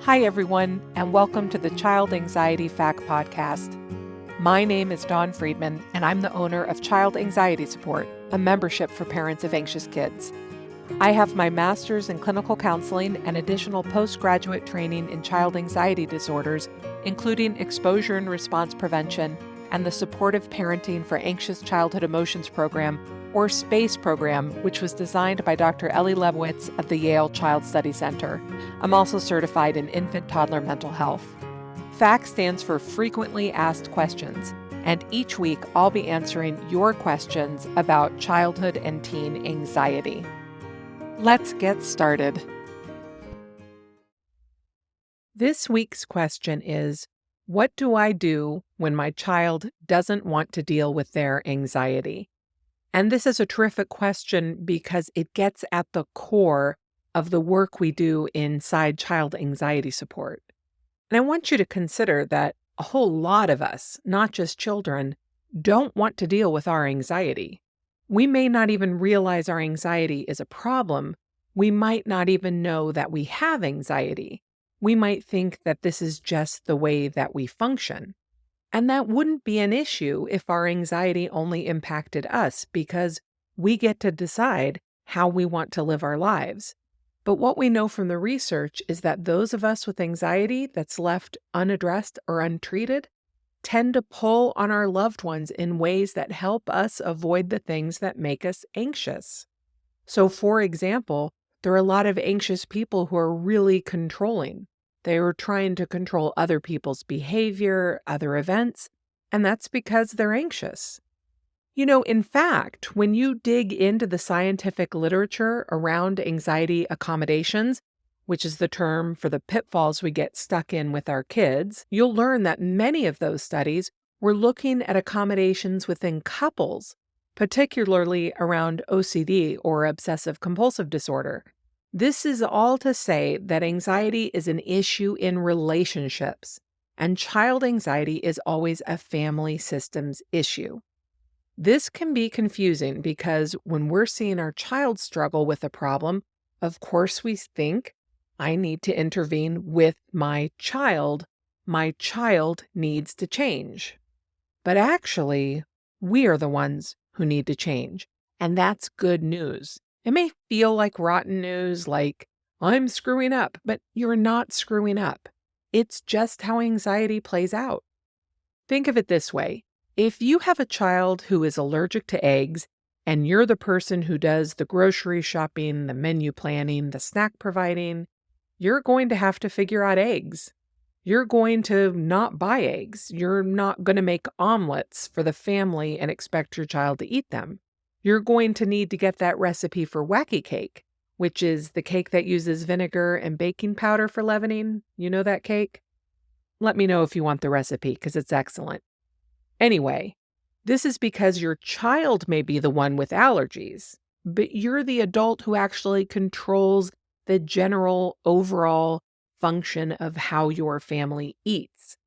Hi, everyone, and welcome to the Child Anxiety Fact Podcast. My name is Dawn Friedman, and I'm the owner of Child Anxiety Support, a membership for parents of anxious kids. I have my master's in clinical counseling and additional postgraduate training in child anxiety disorders, including exposure and response prevention and the Supportive Parenting for Anxious Childhood Emotions program, or SPACE program, which was designed by Dr. Ellie Lebowitz of the Yale Child Study Center. I'm also certified in infant-toddler mental health. FACT stands for Frequently Asked Questions, and each week I'll be answering your questions about childhood and teen anxiety. Let's get started. This week's question is, what do I do when my child doesn't want to deal with their anxiety? And this is a terrific question because it gets at the core of the work we do inside child anxiety support. And I want you to consider that a whole lot of us, not just children, don't want to deal with our anxiety. We may not even realize our anxiety is a problem. We might not even know that we have anxiety. We might think that this is just the way that we function. And that wouldn't be an issue if our anxiety only impacted us because we get to decide how we want to live our lives. But what we know from the research is that those of us with anxiety that's left unaddressed or untreated tend to pull on our loved ones in ways that help us avoid the things that make us anxious. So, for example, there are a lot of anxious people who are really controlling. They are trying to control other people's behavior, other events, and that's because they're anxious. In fact, when you dig into the scientific literature around anxiety accommodations, which is the term for the pitfalls we get stuck in with our kids, you'll learn that many of those studies were looking at accommodations within couples, particularly around OCD or obsessive compulsive disorder. This is all to say that anxiety is an issue in relationships, and child anxiety is always a family systems issue. This can be confusing because when we're seeing our child struggle with a problem, of course we think, I need to intervene with my child. My child needs to change. But actually, we are the ones who need to change. And that's good news. It may feel like rotten news, like I'm screwing up, but you're not screwing up. It's just how anxiety plays out. Think of it this way. If you have a child who is allergic to eggs, and you're the person who does the grocery shopping, the menu planning, the snack providing, you're going to have to figure out eggs. You're going to not buy eggs. You're not going to make omelets for the family and expect your child to eat them. You're going to need to get that recipe for wacky cake, which is the cake that uses vinegar and baking powder for leavening. You know that cake? Let me know if you want the recipe because it's excellent. Anyway, this is because your child may be the one with allergies, but you're the adult who actually controls the general overall function of how your family eats.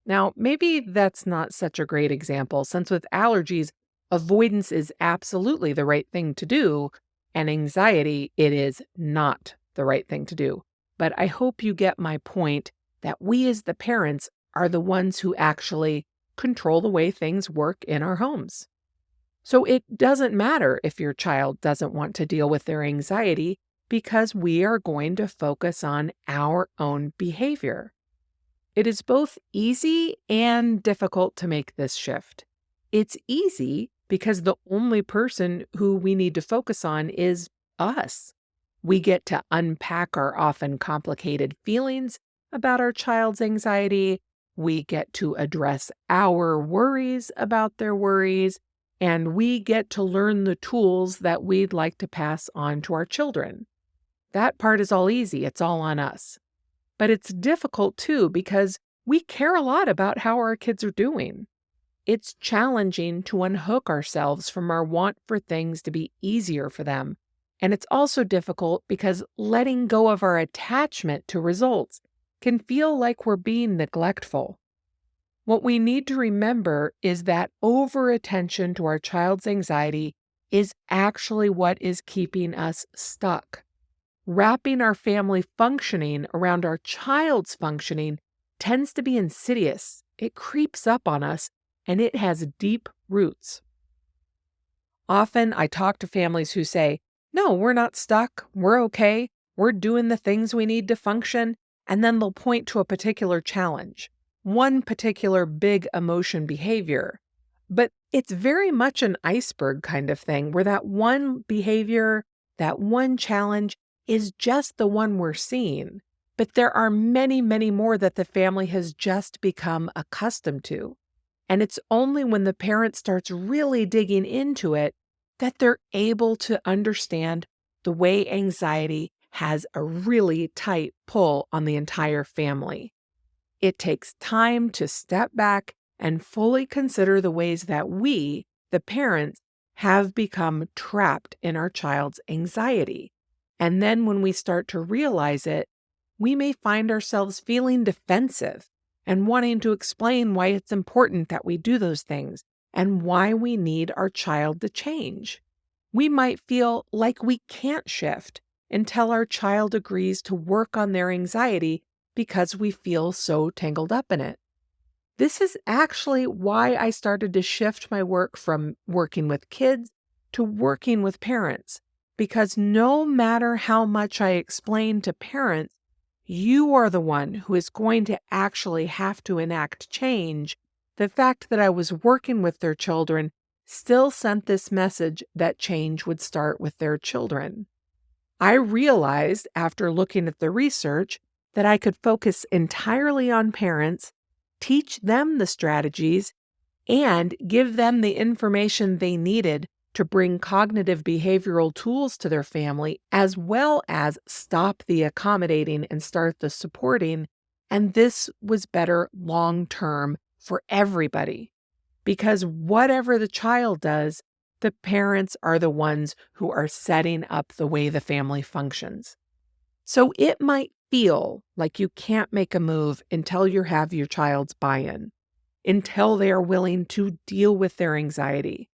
Now, maybe that's not such a great example, since with allergies, avoidance is absolutely the right thing to do, and anxiety, it is not the right thing to do. But I hope you get my point that we as the parents are the ones who actually control the way things work in our homes. So it doesn't matter if your child doesn't want to deal with their anxiety because we are going to focus on our own behavior. It is both easy and difficult to make this shift. It's easy because the only person who we need to focus on is us. We get to unpack our often complicated feelings about our child's anxiety. We get to address our worries about their worries, and we get to learn the tools that we'd like to pass on to our children. That part is all easy. It's all on us. But it's difficult too because we care a lot about how our kids are doing. It's challenging to unhook ourselves from our want for things to be easier for them. And it's also difficult because letting go of our attachment to results can feel like we're being neglectful. What we need to remember is that over-attention to our child's anxiety is actually what is keeping us stuck. Wrapping our family functioning around our child's functioning tends to be insidious. It creeps up on us, and it has deep roots. Often I talk to families who say, "No, we're not stuck. We're okay. We're doing the things we need to function." And then they'll point to a particular challenge, one particular big emotion behavior. But it's very much an iceberg kind of thing where that one behavior, that one challenge is just the one we're seeing. But there are many, many more that the family has just become accustomed to. And it's only when the parent starts really digging into it that they're able to understand the way anxiety has a really tight pull on the entire family. It takes time to step back and fully consider the ways that we, the parents, have become trapped in our child's anxiety. And then when we start to realize it, we may find ourselves feeling defensive and wanting to explain why it's important that we do those things and why we need our child to change. We might feel like we can't shift until our child agrees to work on their anxiety because we feel so tangled up in it. This is actually why I started to shift my work from working with kids to working with parents, because no matter how much I explain to parents, you are the one who is going to actually have to enact change. The fact that I was working with their children still sent this message that change would start with their children. I realized after looking at the research that I could focus entirely on parents, teach them the strategies, and give them the information they needed to bring cognitive behavioral tools to their family, as well as stop the accommodating and start the supporting. And this was better long term for everybody. Because whatever the child does, the parents are the ones who are setting up the way the family functions. So it might feel like you can't make a move until you have your child's buy-in, until they are willing to deal with their anxiety.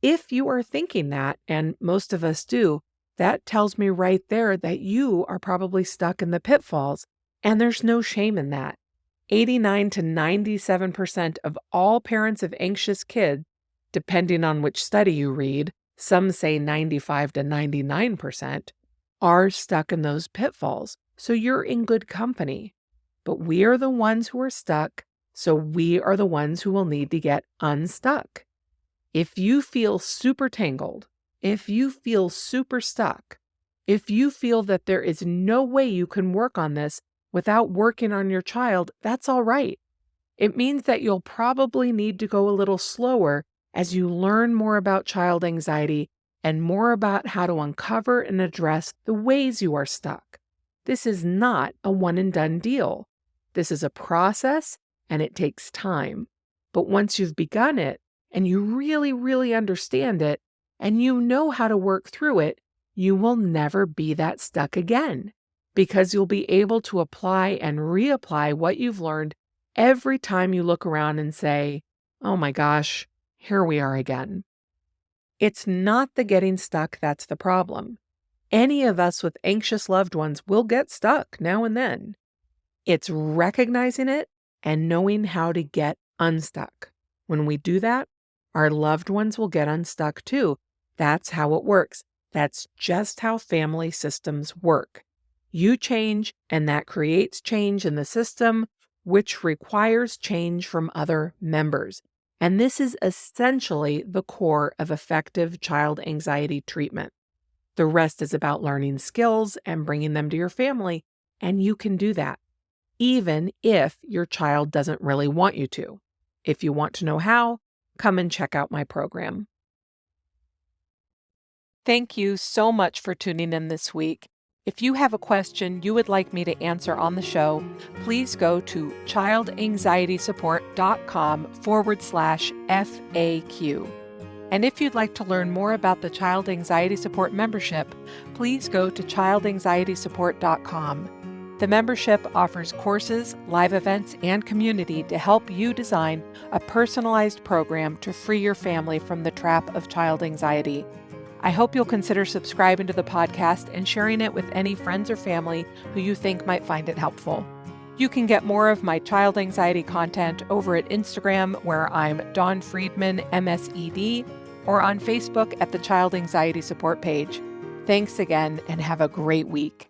If you are thinking that, and most of us do, that tells me right there that you are probably stuck in the pitfalls, and there's no shame in that. 89 to 97% of all parents of anxious kids, depending on which study you read, some say 95 to 99%, are stuck in those pitfalls. So you're in good company. But we are the ones who are stuck, so we are the ones who will need to get unstuck. If you feel super tangled, if you feel super stuck, if you feel that there is no way you can work on this without working on your child, that's all right. It means that you'll probably need to go a little slower as you learn more about child anxiety and more about how to uncover and address the ways you are stuck. This is not a one and done deal. This is a process and it takes time. But once you've begun it and you really, really understand it and you know how to work through it, you will never be that stuck again because you'll be able to apply and reapply what you've learned every time you look around and say, "Oh my gosh, here we are again." It's not the getting stuck that's the problem. Any of us with anxious loved ones will get stuck now and then. It's recognizing it and knowing how to get unstuck. When we do that, our loved ones will get unstuck too. That's how it works. That's just how family systems work. You change, and that creates change in the system, which requires change from other members. And this is essentially the core of effective child anxiety treatment. The rest is about learning skills and bringing them to your family, and you can do that, even if your child doesn't really want you to. If you want to know how, come and check out my program. Thank you so much for tuning in this week. If you have a question you would like me to answer on the show, please go to childanxietysupport.com/FAQ. And if you'd like to learn more about the Child Anxiety Support membership, please go to childanxietysupport.com. The membership offers courses, live events, and community to help you design a personalized program to free your family from the trap of child anxiety. I hope you'll consider subscribing to the podcast and sharing it with any friends or family who you think might find it helpful. You can get more of my child anxiety content over at Instagram, where I'm Dawn Friedman, MSED, or on Facebook at the Child Anxiety Support page. Thanks again, and have a great week.